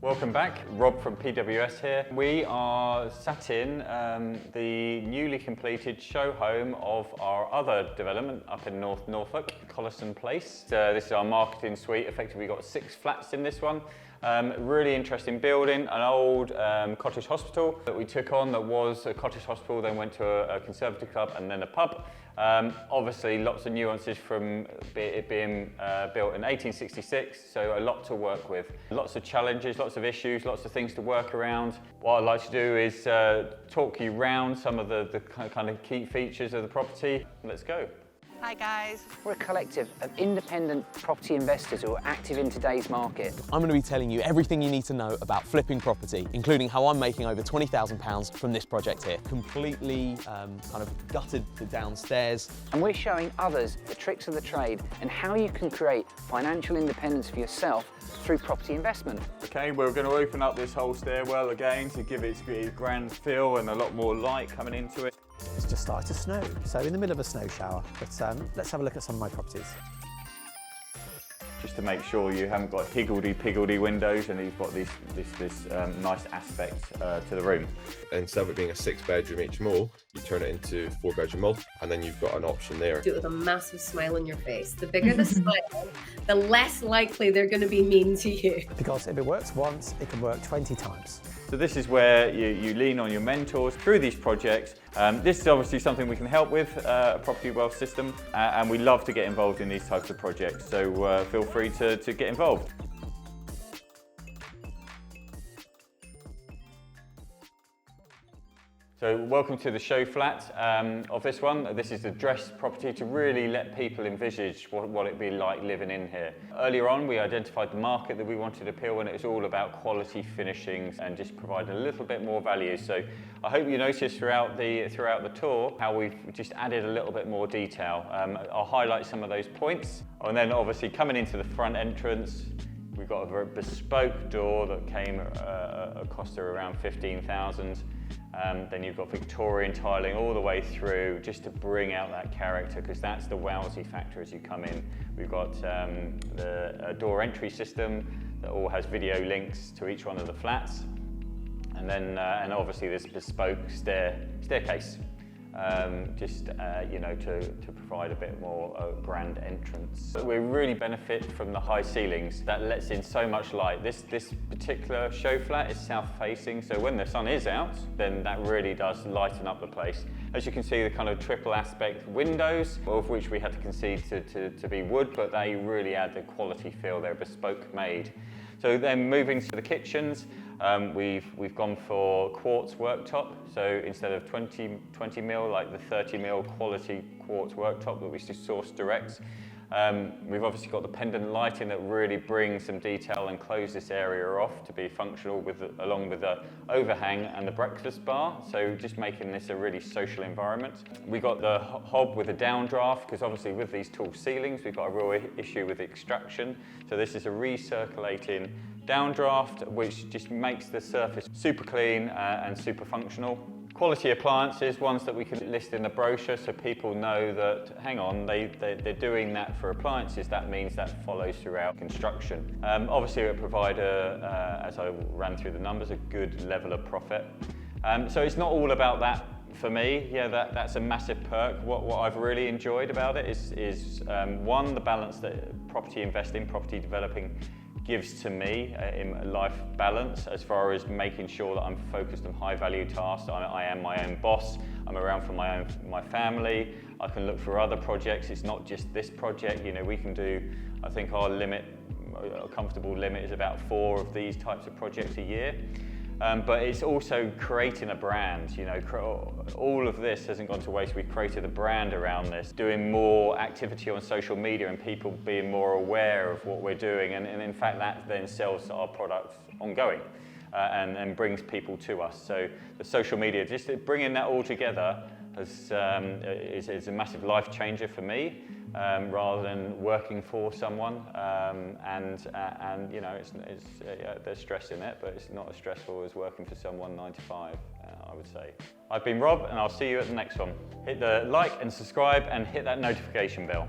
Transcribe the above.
Welcome back, Rob from PWS here. We are sat in the newly completed show home of our other development up in Norfolk, Collison Place. This is our marketing suite. Effectively, we've got 6 flats in this one. Really interesting building, an old cottage hospital that we took on that was a cottage hospital, then went to a conservative club and then a pub. Obviously lots of nuances from it being built in 1866, so a lot to work with. Lots of challenges, lots of issues, lots of things to work around. What I'd like to do is talk you round some of the kind of key features of the property. Let's go. Hi guys. We're a collective of independent property investors who are active in today's market. I'm going to be telling you everything you need to know about flipping property, including how I'm making over £20,000 from this project here. Completely kind of gutted the downstairs. And we're showing others the tricks of the trade and how you can create financial independence for yourself through property investment. Okay, we're going to open up this whole stairwell again to give it its grand feel and a lot more light coming into it. It's just started to snow, so in the middle of a snow shower. But let's have a look at some of my properties. Just to make sure you haven't got higgledy-piggledy windows and you've got this nice aspect to the room. Instead of it being a 6-bedroom HMO, you turn it into 4-bedroom multi, and then you've got an option there. Do it with a massive smile on your face. The bigger the smile, the less likely they're going to be mean to you. Because if it works once, it can work 20 times. So this is where you lean on your mentors through these projects. This is obviously something we can help with, a property wealth system, and we love to get involved in these types of projects, so feel free to get involved. So welcome to the show flat of this one. This is the dressed property to really let people envisage what it'd be like living in here. Earlier on, we identified the market that we wanted to appeal, and it was all about quality finishings and just provide a little bit more value. So I hope you noticed throughout the tour how we've just added a little bit more detail. I'll highlight some of those points. And then obviously coming into the front entrance, we've got a very bespoke door that came cost around 15,000. Then you've got Victorian tiling all the way through just to bring out that character, because that's the wowsy factor as you come in. We've got the door entry system that all has video links to each one of the flats, and then and obviously this bespoke staircase, you know, to provide a bit more grand entrance. We really benefit from the high ceilings that lets in so much light. This particular show flat is south facing, so when the sun is out, then that really does lighten up the place. As you can see, the kind of triple aspect windows, of which we had to concede to be wood, but they really add the quality feel. They're bespoke made. So then moving to the kitchens, we've gone for quartz worktop. So instead of 20 mil, like the 30 mil quality quartz worktop that we source direct. We've obviously got the pendant lighting that really brings some detail and close this area off to be functional along with the overhang and the breakfast bar. So just making this a really social environment. We got the hob with a downdraft, because obviously with these tall ceilings, we've got a real issue with extraction. So this is a recirculating downdraft, which just makes the surface super clean and super functional. Quality appliances, ones that we can list in the brochure so people know that, hang on, they're doing that for appliances. That means that follows throughout construction. Obviously it will provide, as I ran through the numbers, a good level of profit. So it's not all about that for me. Yeah, that's a massive perk. What I've really enjoyed about it is one, the balance that property investing, property developing gives to me in life balance, as far as making sure that I'm focused on high value tasks. I am my own boss. I'm around for my family. I can look for other projects. It's not just this project. You know, we can do, I think our comfortable limit is about 4 of these types of projects a year. But it's also creating a brand. You know, all of this hasn't gone to waste. We've created a brand around this, doing more activity on social media and people being more aware of what we're doing. And in fact, that then sells our products ongoing and brings people to us. So the social media, just bringing that all together is a massive life changer for me. Rather than working for someone, and you know, there's stress in it, but it's not as stressful as working for someone 9 to 5, I would say. I've been Rob, and I'll see you at the next one. Hit the like and subscribe, and hit that notification bell.